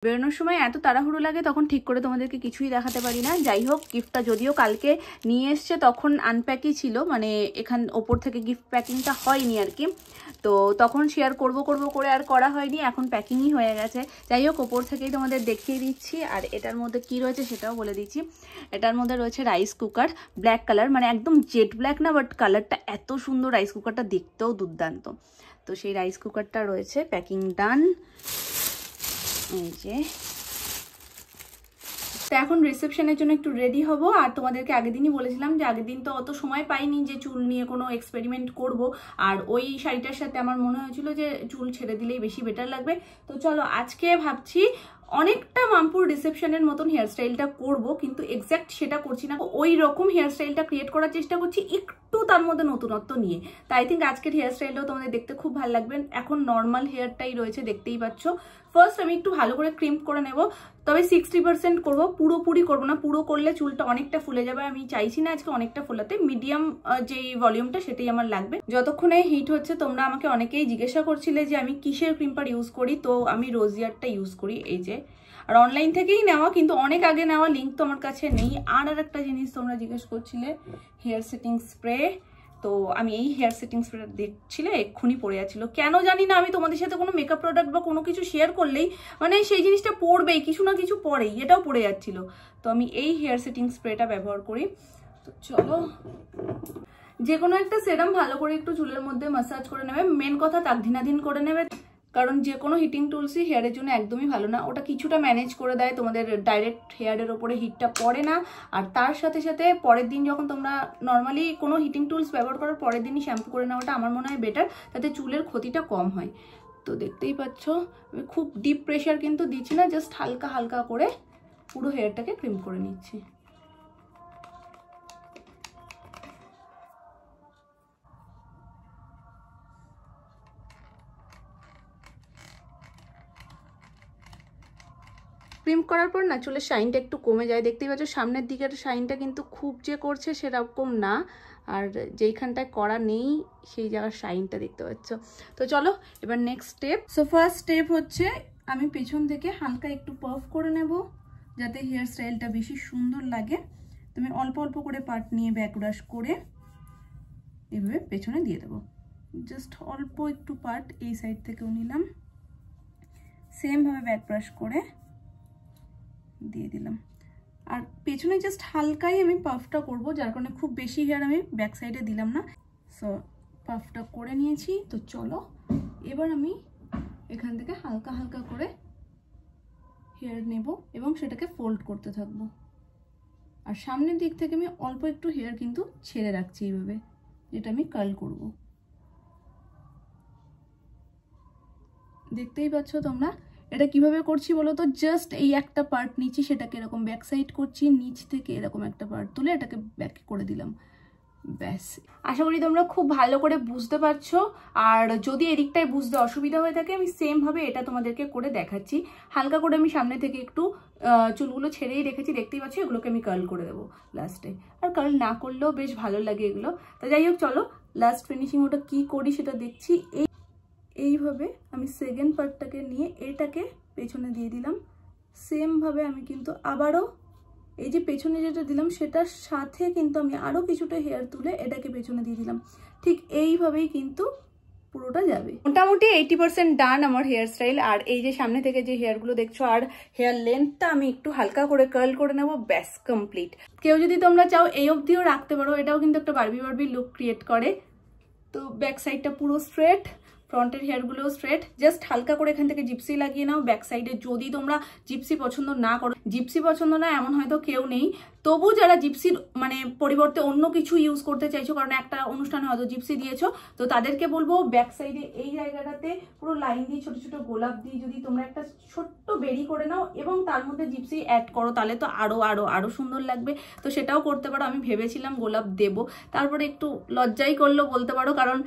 বেরোনোর সময় এত তাড়াহুড়ো লাগে তখন ঠিক করে তোমাদেরকে কিছুই দেখাতে পারি না। যাই হোক, গিফটটা যদিও কালকে নিয়ে এসছে তখন আনপ্যাকই ছিল, মানে এখান ওপর থেকে গিফট প্যাকিংটা হয়নি আর কি। তো তখন শেয়ার করব করে আর করা হয়নি, এখন প্যাকিংই হয়ে গেছে। যাই হোক, ওপর থেকেই তোমাদের দেখিয়ে দিচ্ছি। আর এটার মধ্যে কি রয়েছে সেটাও বলে দিচ্ছি। এটার মধ্যে রয়েছে রাইস কুকার, ব্ল্যাক কালার, মানে একদম জেড ব্ল্যাক না, বাট কালারটা এত সুন্দর, রাইস কুকারটা দেখতেও দুর্দান্ত। তো সেই রাইস কুকারটা রয়েছে, প্যাকিং ডান। এই যে, তো এখন রিসেপশনের জন্য একটু রেডি হব। আর তোমাদেরকে আগের দিনই বলেছিলাম যে আগের দিন তো অত সময় পাইনি যে চুল নিয়ে কোনো এক্সপেরিমেন্ট করব, আর ওই শাড়িটার সাথে আমার মনে হয়েছিল যে চুল ছেড়ে দিলেই বেশি বেটার লাগবে। তো চলো, আজকে ভাবছি অনেকটা মামপুর রিসেপশনের মতন হেয়ারস্টাইলটা করব, কিন্তু এক্স্যাক্ট সেটা করছি না, ওই রকম হেয়ারস্টাইলটা ক্রিয়েট করার চেষ্টা করছি, একটু তার মধ্যে নতুনত্ব নিয়ে। তাই আই থিঙ্ক আজকের হেয়ারস্টাইলটাও তোমাদের দেখতে খুব ভালো লাগবে। এখন নর্মাল হেয়ারটাই রয়েছে, দেখতেই পাচ্ছ। ফার্স্ট আমি একটু ভালো করে ক্রিম্প করে নেব, তবে 60% করবো, পুরোপুরি করবো না। পুরো করলে চুলটা অনেকটা ফুলে যাবে, আমি চাইছি না আজকে অনেকটা ফোলাতে। মিডিয়াম যেই ভলিউমটা সেটাই আমার লাগবে। যতক্ষণে হিট হচ্ছে, তোমরা আমাকে অনেকেই জিজ্ঞাসা করছিলে যে আমি কিসের ক্রিম্পার ইউজ করি, তো আমি রোজিয়ারটা ইউজ করি, এই যে। আর অনলাইন থেকেই নেওয়া, কিন্তু অনেক আগে নেওয়া, লিঙ্ক তো আমার কাছে নেই। আর একটা জিনিস তোমরা জিজ্ঞেস করছিলে, হেয়ার সেটিং স্প্রে। তো আমি এই হেয়ার সেটিং স্প্রেটা দেখছিলে এক্ষুনি পড়ে যাচ্ছিল, কেন জানি না। আমি তোমাদের সাথে কোনো মেকআপ প্রোডাক্ট বা কোনো কিছু শেয়ার করলেই মানে সেই জিনিসটা পড়বেই, কিছু না কিছু পরেই, এটাও পড়ে যাচ্ছিল। তো আমি এই হেয়ার সেটিং স্প্রেটা ব্যবহার করি। তো চলো, যে কোনো একটা সেরাম ভালো করে একটু চুলের মধ্যে ম্যাসাজ করে নেবে। মেন কথা, তাকধিনাধীন করে নেবে, কারণ যে কোনো হিটিং টুলসই হেয়ারের জন্য একদমই ভালো না। ওটা কিছুটা ম্যানেজ করে দেয়, তোমাদের ডাইরেক্ট হেয়ারের ওপরে হিটটা পড়ে না। আর তার সাথে সাথে পরের দিন যখন তোমরা নর্মালি কোনো হিটিং টুলস ব্যবহার করার পরের দিনই শ্যাম্পু করে নেওয়াটা আমার মনে হয় বেটার, তাতে চুলের ক্ষতিটা কম হয়। তো দেখতেই পাচ্ছ, আমি খুব ডিপ প্রেশার কিন্তু দিচ্ছি না, জাস্ট হালকা হালকা করে পুরো হেয়ারটাকে ক্রিম করে নিচ্ছি। ক্রিম করার পর না চুলের শাইনটা একটু কমে যায়, দেখতেই পাচ্ছ। সামনের দিকের শাইনটা কিন্তু খুব যে করছে সেরকম না, আর যেইখানটায় করা নেই সেই জায়গার শাইনটা দেখতে পাচ্ছ। তো চলো এবার next step. So first step হচ্ছে আমি পেছন থেকে হালকা একটু পাফ করে নেব, যাতে হেয়ার স্টাইলটা বেশি সুন্দর লাগে। তুমি অল্প অল্প করে পার্ট নিয়ে ব্যাক ব্রাশ করে এভাবে পেছনে দিয়ে দেবো। জাস্ট অল্প একটু পার্ট এই সাইড থেকেও নিলাম, সেমভাবে ব্যাক ব্রাশ করে দিয়ে দিলাম। আর পেছনে জাস্ট হালকাই আমি পাফটা করব, যার কারণে খুব বেশি হেয়ার আমি ব্যাক সাইডে দিলাম না। সো পাফটা করে নিয়েছি। তো চলো এবার আমি এখান থেকে হালকা হালকা করে হেয়ার নেব এবং সেটাকে ফোল্ড করতে থাকবো। আর সামনের দিক থেকে আমি অল্প একটু হেয়ার কিন্তু ছেড়ে রাখছি এইভাবে, যেটা আমি কার্ল করব। দেখতেই পাচ্ছ তোমরা এটা কিভাবে করছি বলো তো। জাস্ট এই একটা পার্ট নিচ্ছি, সেটাকে এরকম ব্যাক সাইড করছি, নিচ থেকে এরকম একটা পার্ট তুলে এটাকে ব্যাক করে দিলাম, ব্যাস। আশা করি তোমরা খুব ভালো করে বুঝতে পারছো। আর যদি এদিকটায় বুঝতে অসুবিধা হয়ে থাকে, আমি সেম ভাবে এটা তোমাদেরকে করে দেখাচ্ছি। হালকা করে আমি সামনে থেকে একটু চুলগুলো ছেড়েই রেখেছি, দেখতেই পাচ্ছ। এগুলোকে আমি কার্ল করে দেবো লাস্টে, আর কার্ল না করলেও বেশ ভালো লাগে এগুলো। তো যাই হোক, চলো লাস্ট ফিনিশিং ওটা কি করি সেটা দেখছি। এইভাবে আমি সেকেন্ড পার্টটাকে নিয়ে এটাকে পেছনে দিয়ে দিলাম। সেম ভাবে আমি কিন্তু আবারও এই যে পেছনে যেটা দিলাম সেটার সাথে কিন্তু আমি আরো কিছুটা হেয়ার তুলে এটাকে পেছনে দিয়ে দিলাম। ঠিক এইভাবেই কিন্তু পুরোটা যাবে। মোটামুটি 80% ডান আমার হেয়ার স্টাইল। আর এই যে সামনে থেকে যে হেয়ারগুলো দেখছো, আর হেয়ার লেন্থটা আমি একটু হালকা করে কার্ল করে নেবো, ব্যাস কমপ্লিট। কেউ যদি তোমরা চাও এই অবধিও রাখতে পারো, এটাও কিন্তু একটা বারবি বারবি লুক ক্রিয়েট করে। তো ব্যাক সাইডটা পুরো স্ট্রেট, ফ্রন্টের হেয়ারগুলো স্ট্রেট, জাস্ট হালকা করে এখান থেকে জিপসি লাগিয়ে নাও ব্যাক সাইডে। যদি তোমরা জিপসি পছন্দ না করো, জিপসি পছন্দ না এমন হয়তো কেউ নেই, তবু যারা জিপসির মানে পরিবর্তে অন্য কিছু ইউজ করতে চাইছো, কারণ একটা অনুষ্ঠানে হয়তো জিপসি দিয়েছো, তো তাদেরকে বলবো ব্যাক সাইডে এই জায়গাটাতে পুরো লাইন দিয়ে ছোট ছোট গোলাপ দিয়ে যদি তোমরা একটা ছোট্ট বেরি করে নাও এবং তার মধ্যে জিপসি অ্যাড করো, তাহলে তো আরো আরো আরো সুন্দর লাগবে। তো সেটাও করতে পারো। আমি ভেবেছিলাম গোলাপ দেব, তারপরে একটু লজ্জাই করলো বলতে পারো, কারণ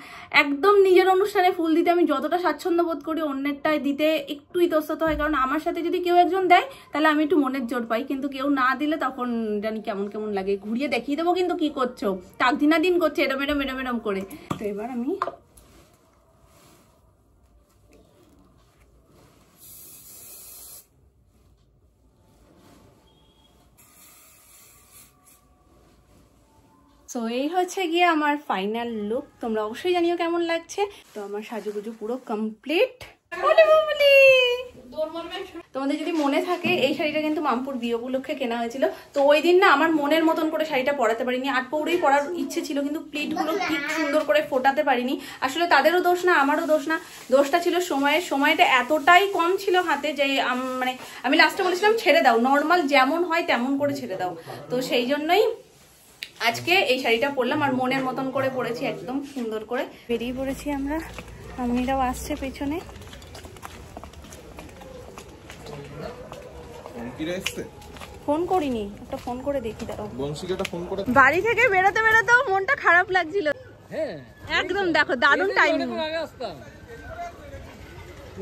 একদম নিজের অনুষ্ঠানে ফুল দিতে আমি যতটা স্বাচ্ছন্দ্য বোধ করি, অন্যেরটায় দিতে একটু ইতস্তত হয়। কারণ আমার সাথে যদি কেউ একজন দেয় তাহলে আমি একটু মনের জোর পাই, কিন্তু কেউ না দিলে তখন জানি কেমন কেমন লাগে। ঘুরিয়ে দেখিয়ে দেবো কিন্তু কি করছো, তাকদিনাদিন করছে এরম এরম এরম এরম করে। তো এবার আমি সো এই হচ্ছে গিয়ে আমার ফাইনাল লুক। তোমরা অবশ্যই জানিও কেমন লাগছে। তো আমার সাজুগুজু পুরো কমপ্লিট। তোমাদের যদি মনে থাকে এই শাড়িটা কিন্তু মামপুর বিয়ে উপলক্ষে কেনা হয়েছিল। তো ওই দিন না আমার মনের মতন করে শাড়িটা পরাতে পারিনি, আট পৌড়েই পরার ইচ্ছে ছিল, কিন্তু প্লিটগুলো ঠিক সুন্দর করে ফোটাতে পারিনি। আসলে তাদেরও দোষ না, আমারও দোষ না, দোষটা ছিল সময়ের। সময়টা এতটাই কম ছিল হাতে যে মানে আমি লাস্টে বলেছিলাম ছেড়ে দাও, নর্মাল যেমন হয় তেমন করে ছেড়ে দাও। তো সেই জন্যই আজকে এই শাড়িটা পরলাম আর মনের মতন করে পরেছি, একদম সুন্দর করে বেরিয়ে পড়েছি আমরা। মামনিরাও আসছে পেছনে। ফোন করিনি, একটা ফোন করে দেখি দাঁড়াও। বাড়ি থেকে বেরোতে বেরোতেও মনটা খারাপ লাগছিল। হ্যাঁ একদম দেখো দারুণ টাইমিং।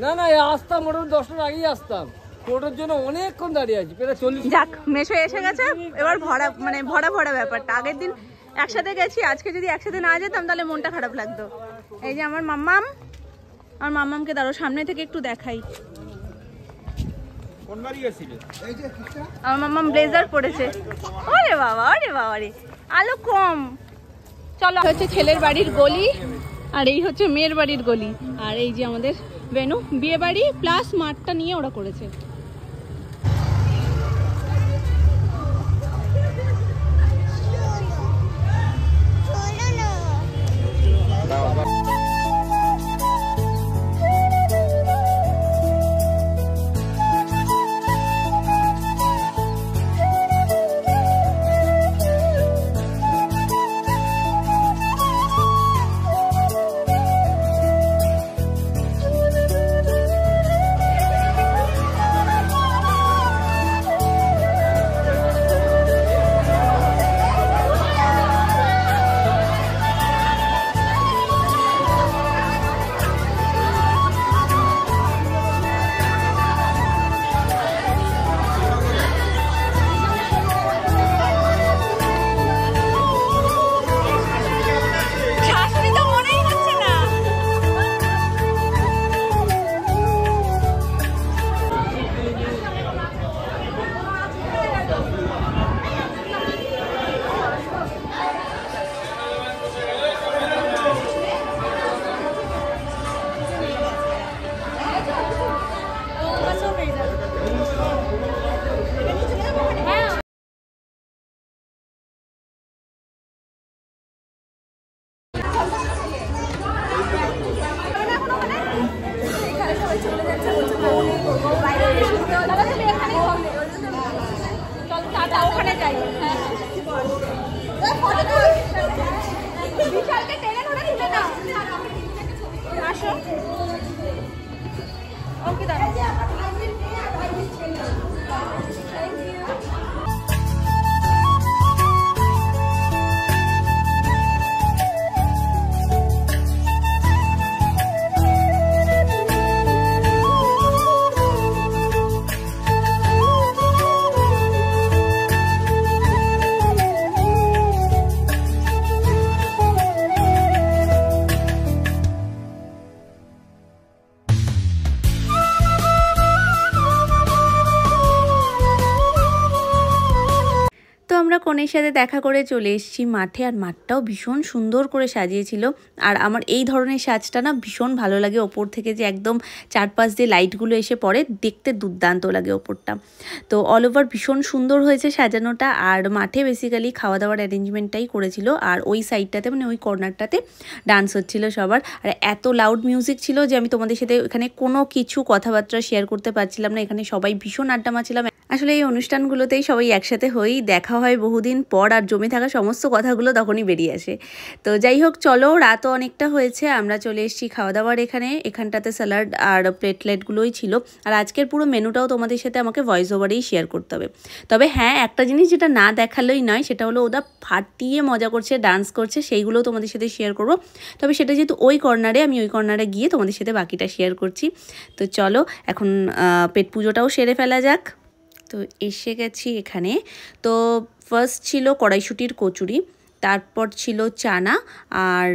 না না আসতাম মোটামুটি 10টার আগেই আসতাম, টোটোর জন্য অনেকক্ষণ দাঁড়িয়ে আছি, প্রায় 40। যাক মেশো এসে গেছে, এবার ভরা মানে ভরা ভরা ব্যাপারটা। আগের দিন একসাথে গেছি, আজকে যদি একসাথে না যেতাম তাহলে মনটা খারাপ লাগতো। এই যে আমার মাম্মাম, আমার মাম্মামকে দাঁড়ো সামনে থেকে একটু দেখাই। আমার মাম্মাম ব্লেজার পরেছে। ওরে বাবা রে, আলো কম। চলো, হচ্ছে ছেলের বাড়ির গলি আর এই হচ্ছে মেয়ের বাড়ির গলি। আর এই যে আমাদের ভেনু, বিয়ে বাড়ি প্লাস মাঠটা নিয়ে ওরা করেছে। আমরা কনের সাথে দেখা করে চলে এসেছি মাঠে। আর মাঠটাও ভীষণ সুন্দর করে সাজিয়েছিল। আর আমার এই ধরনের সাজটা না ভীষণ ভালো লাগে। ওপর থেকে যে একদম চারপাশ দিয়ে লাইটগুলো এসে পড়ে, দেখতে দুর্দান্ত লাগে ওপরটা। তো অল ওভার ভীষণ সুন্দর হয়েছে সাজানোটা। আর মাঠে বেসিক্যালি খাওয়া দাওয়ার অ্যারেঞ্জমেন্টটাই করেছিল। আর ওই সাইডটাতে মানে ওই কর্নারটাতে ডান্স হচ্ছিল সবার। আর এত লাউড মিউজিক ছিল যে আমি তোমাদের সাথে এখানে কোনো কিছু কথাবার্তা শেয়ার করতে পারছিলাম না। এখানে সবাই ভীষণ আড্ডা মারছিলাম। আসলে এই অনুষ্ঠানগুলোতেই সবাই একসাথে হয়েই দেখা হয় বহুদিন পর, আর জমে থাকা সমস্ত কথাগুলো তখনই বেরিয়ে আসে। তো যাই হোক, চলো, রাতও অনেকটা হয়েছে, আমরা চলে এসেছি খাওয়া দাওয়ার এখানটাতে স্যালাড আর প্লেটগুলোই ছিল। আর আজকের পুরো মেনুটাও তোমাদের সাথে আমাকে ভয়েস ওভারেই শেয়ার করতে হবে। তবে হ্যাঁ, একটা জিনিস যেটা না দেখালেই নয়, সেটা হলো ওরা ফাটিয়ে মজা করছে, ডান্স করছে, সেইগুলোও তোমাদের সাথে শেয়ার করবো। তবে সেটা যেহেতু ওই কর্নারে, আমি ওই কর্নারে গিয়ে তোমাদের সাথে বাকিটা শেয়ার করছি। তো চলো এখন পেট পুজোটাও সেরে ফেলা যাক। তো এসে গেছি এখানে। তো ফার্স্ট ছিল কড়াইশুঁটির কচুরি। তারপর ছিল চানা, আর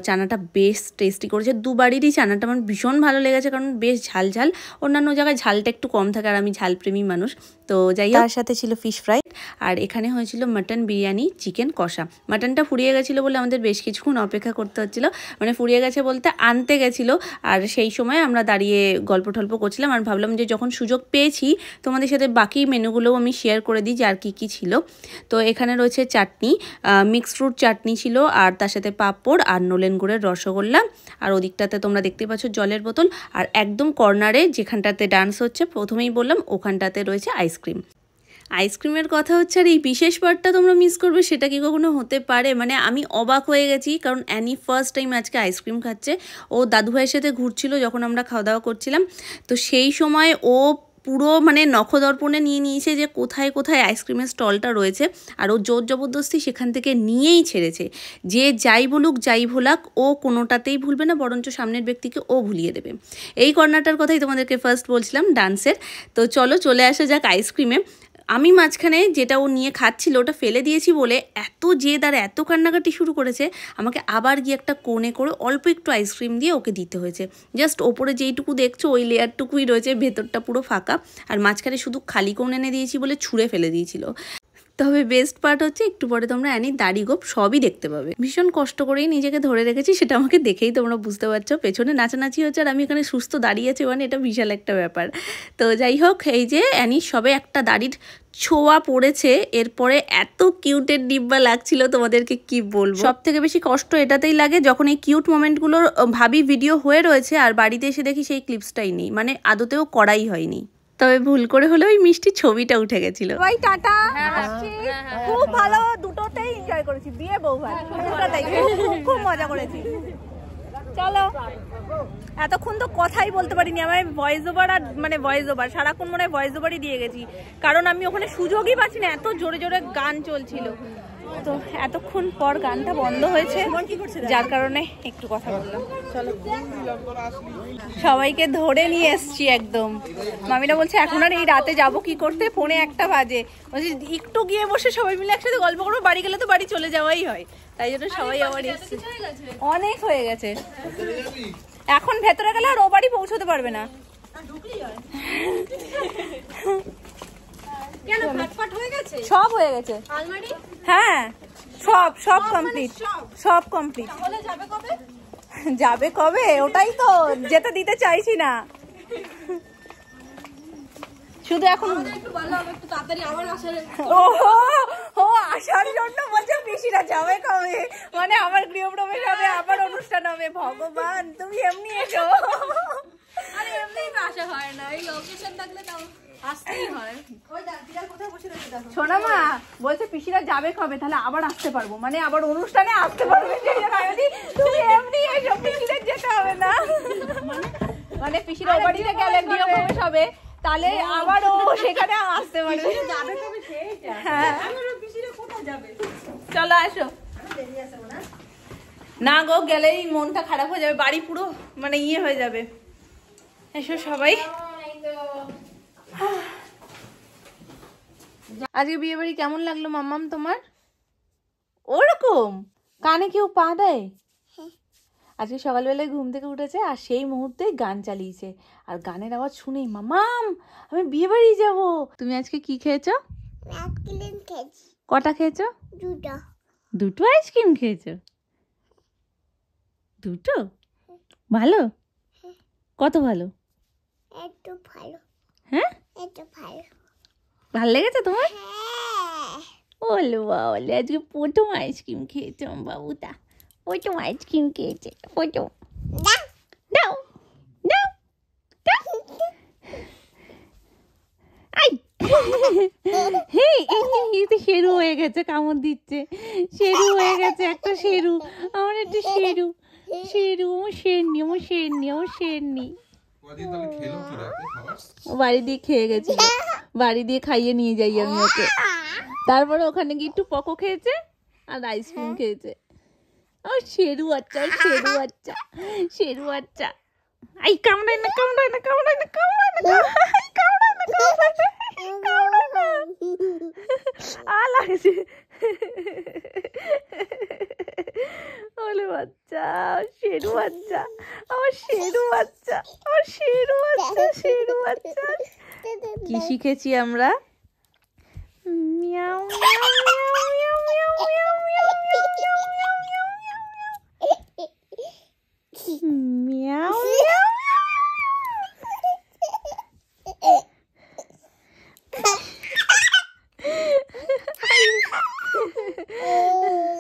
চানাটা বেশ টেস্টি করেছে। দুবারেরই চানাটা আমার ভীষণ ভালো লেগেছে, কারণ বেশ ঝাল ঝাল, অন্যান্য জায়গায় ঝালটা একটু কম থাকে আর আমি ঝালপ্রেমী মানুষ। তো যাই হোক, তার সাথে ছিল ফিশ ফ্রাই, আর এখানে হয়েছিল মাটন বিরিয়ানি, চিকেন কষা। মাটনটা ফুরিয়ে গেছিলো বলে আমাদের বেশ কিছুক্ষণ অপেক্ষা করতে হচ্ছিল, মানে ফুরিয়ে গেছে বলতে আনতে গেছিলো, আর সেই সময় আমরা দাঁড়িয়ে গল্প টল্প করছিলাম, আর ভাবলাম যে যখন সুযোগ পেয়েছি তোমাদের সাথে বাকি মেনুগুলোও আমি শেয়ার করে দিই যে আর কী কী ছিল। তো এখানে রয়েছে চাটনি, মিক্সড ফ্রুট চাটনি ছিল, আর তার সাথে পাঁপড় আর নলেন গুড়ের রসগোল্লা, আর ওদিকটাতে তোমরা দেখতে পাচ্ছ জলের বোতল, আর একদম কর্নারে যেখানটাতে ডান্স হচ্ছে প্রথমেই বললাম ওখানটাতে রয়েছে আইসক্রিম। আইসক্রিমের কথা হচ্ছে, আর এই বিশেষ পার্টটা তোমরা মিস করবে সেটা কি কখনো হতে পারে? মানে আমি অবাক হয়ে গেছি, কারণ অ্যানি ফার্স্ট টাইম আজকে আইসক্রিম খাচ্ছে। ও দাদুভাইয়ের সাথে ঘুরছিল যখন আমরা খাওয়া দাওয়া করছিলাম, তো সেই সময় ও পুরো মানে নখদর্পণে নিয়ে নিয়েছে যে কোথায় কোথায় আইসক্রিমের স্টলটা রয়েছে, আর ও জোর জবরদস্তি সেখান থেকে নিয়েই ছেড়েছে। যে যাই বলুক যাই ভোলাক, ও কোনোটাতেই ভুলবে না, বরঞ্চ সামনের ব্যক্তিকে ও ভুলিয়ে দেবে। এই কর্নারটার কথাই তোমাদেরকে ফার্স্ট বলছিলাম, ডান্সের। তো চলো চলে আসা যাক আইসক্রিমে। আমি মাঝখানে যেটা ও নিয়ে খাচ্ছিল ওটা ফেলে দিয়েছি বলে এত জেদ আর এত কান্নাকাটি শুরু করেছে, আমাকে আবার গিয়ে একটা কোণে করে অল্প একটু আইসক্রিম দিয়ে ওকে দিতে হয়েছে। জাস্ট ওপরে যেইটুকু দেখছো ওই লেয়ারটুকুই রয়েছে, ভেতরটা পুরো ফাঁকা, আর মাঝখানে শুধু খালি কোণ এনে দিয়েছি বলে ছুঁড়ে ফেলে দিয়েছিল। তবে বেস্ট পার্ট হচ্ছে একটু পরে তোমরা অ্যানির দাড়ি গোপ সবই দেখতে পাবে। ভীষণ কষ্ট করেই নিজেকে ধরে রেখেছি, সেটা আমাকে দেখেই তোমরা বুঝতে পারছো। পেছনে নাচানাচি হচ্ছে আর আমি এখানে সুস্থ দাঁড়িয়ে আছি, মানে এটা বিশাল একটা ব্যাপার। তো যাই হোক, এই যে অ্যানির সবে একটা দাড়ির ছোঁয়া পড়েছে, এরপরে এত কিউটের ডিব্বা লাগছিল তোমাদেরকে কি বলবো। সব থেকে বেশি কষ্ট এটাতেই লাগে যখন এই কিউট মোমেন্টগুলোর ভাবি ভিডিও হয়ে রয়েছে আর বাড়িতে এসে দেখি সেই ক্লিপসটাই নেই, মানে আদতেও করাই হয়নি। তবে ভুল করে হলে ওই মিষ্টি ছবিটা উঠে গেছিল। ভাই টাটা, খুব ভালো, দুটোতেই এনজয় করেছি, বিয়ে বউ ভাই খুব মজা করেছি। চলো, এতক্ষণ তো কথাই বলতে পারিনি, আমার ভয়েস ওভার আর মানে ভয়েস ওভার সারাক্ষণ মনে হয় ভয়েস ওভারই দিয়ে গেছি, কারণ আমি ওখানে সুযোগই পাচ্ছি না, এত জোরে জোরে গান চলছিল। তো এতক্ষণ পর গানটা বন্ধ হয়েছে, যার কারণে একটু কথা বললাম। চলো, সবাইকে ধরে নিয়ে এসছি একদম। মামিরা বলছে এখন আর এই রাতে যাব কি করতে, 1:45 বাজে, বলছি একটু গিয়ে বসে সবাই মিলে একসাথে গল্প করবো, বাড়ি গেলে তো বাড়ি চলে যাওয়াই হয়, তাই জন্য সবাই আবার এসছে। অনেক হয়ে গেছে, এখন ভেতরে গেলে আর ও বাড়ি পৌঁছতে পারবে না। সব হয়ে গেছে, হ্যাঁ সব সব কমপ্লিট, সব কমপ্লিট। যাবে কবে ওটাই তো যেতে দিতে চাইছি না, শুধু এখন ও আসার জন্য বলছে পিসিরা যাবে কবে, মানে আমার গৃহপ্রবেশ হবে, আবার অনুষ্ঠান হবে। ভগবান, তুমি এমনি এসো। আরে এমনি তো আসা হয় না, এই লোকেশন থাকলে তাও আসতেই হয়। শোনা মা বলছে পিসিরা যাবে কবে, তাহলে আবার আসতে পারবো, মানে আবার অনুষ্ঠানে আসতে পারবে। তুমি এমনি এসো, পিসিদের যেতে হবে না, মানে পিসিরা ও বাড়িতে গেলে গৃহপ্রবেশ হবে, তাহলে আবার ও সেখানে আসতে পারবে। হ্যাঁ চলো আসো। না গো, গেলেই মনটা খারাপ হয়ে যাবে, বাড়ি পুরো মানে ইয়ে হয়ে যাবে। এসো সবাই। আজকে বিয়ে বাড়ি কেমন লাগলো মাম্মাম তোমার? ওরকম কানে কেউ পা দেয়? আজকে সকালবেলায় ঘুম থেকে উঠেছে আর সেই মুহূর্তে গান চালিয়েছে, আর গানের আওয়াজ শুনেই মাম্মাম আমি বিয়ে বাড়ি যাবো। তুমি আজকে কি খেয়েছো? কটা খেয়েছো? দুটো আইসক্রিম খেয়েছো? দুটো? ভালো? কত ভালো? একটু ভালো। হ্যাঁ, একটু ভালো। ভালো লেগেছে তোমার? ওলে বাবলে, আজকে প্রথম আইসক্রিম খেয়েছো বাবুটা, প্রথম আইসক্রিম খেয়েছে। প্রথম দাও দাও দাও। আই শেরু হয়ে গেছে, কামড় দিচ্ছে, শেরু হয়ে গেছে একটা শেরু, আমার একটা শেরু, শেরু আমার শেরনি, আমার শেরনি, আমার শেরনি। বাড়ি দিয়ে খেয়ে গেছিল, বাড়ি দিয়ে খাইয়ে নিয়ে যাই আমি ওকে। তারপরে ওখানে গিয়ে একটু পকো খেয়েছে আর আইসক্রিম খেয়েছে। ও শেরু বাচ্চা, শেরু বাচ্চা, শেরু বাচ্চা। আই কামড়ায় না, কামড়ায় না, কামড়ায় না, কামড়ায় না, কামড়ায় না, কামড়ায় না, কামড়ায় না। আ লাগছে। শেরু বাচ্চা, আমার শেরু বাচ্চা, আমার শেরু বাচ্চা, শেরু বাচ্চা। কি শিখেছি আমরা? মিয়াও মিয়াও মিয়াও মিয়াও মিয়াও মিয়াও মিয়াও মিয়াও মিয়াও মিয়াও মিয়াও।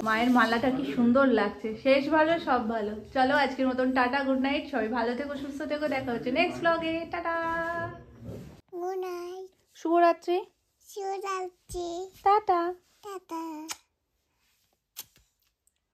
মায়ের মালাটা কি সুন্দর লাগছে, শেষ ভালো সব ভালো। চলো আজকের মতন টাটা, গুড নাইট, সবাই ভালো থেকো, সুস্থ থেকো, দেখা হচ্ছে নেক্সট ব্লগে। টাটা, গুড নাইট, শুভরাত্রি, শুভরাত্রি, টাটা। টাটা।